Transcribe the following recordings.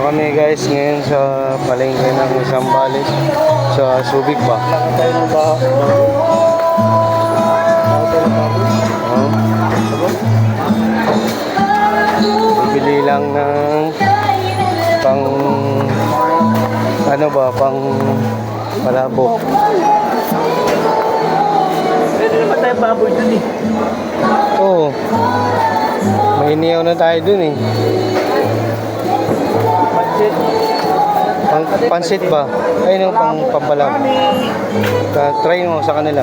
Dito kami guys ngayon sa palengke ng Zambales sa Subic ba? Tayo ng baha. Bibili lang ng pang ano ba, pang palabok. Pwede naman tayo baboy dun eh. Oo. May iniyaw na tayo dun eh. Pansit. Pansit ba? Ayun pang pampalabok. Try mo sa kanila.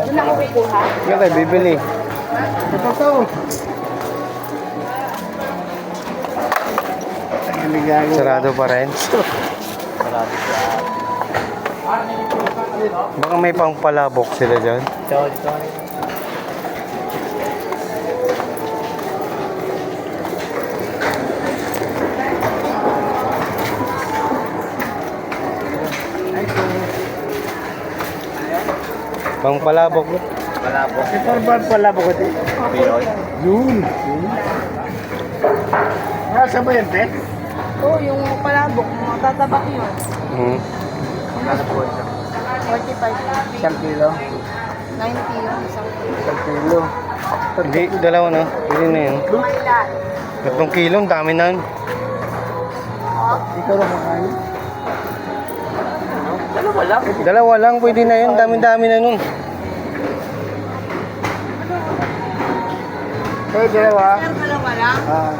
Doon ako kukuha. Yan tayo bibili. Ito to. Sarado pa rin. Baka may pang palabok sila dyan. Ito. Pang palabok. Palabok. Ito ba palabok ko din? Yun. Nasa ba yan, te? Oo, yung palabok, mga tatabak yun. Hmm. Nasa po ito. 45. 1 kilo. 90 yung isang kilo. 1 kilo. Hindi, dalawa na. Pwede na yun. Kailan? 3 kilo, ang dami na yun. Ikaw lang makain. Dalawa lang. Dalawa lang, pwede na yun. Dami-dami na nun. Dalawa. Dalawa lang? Ah.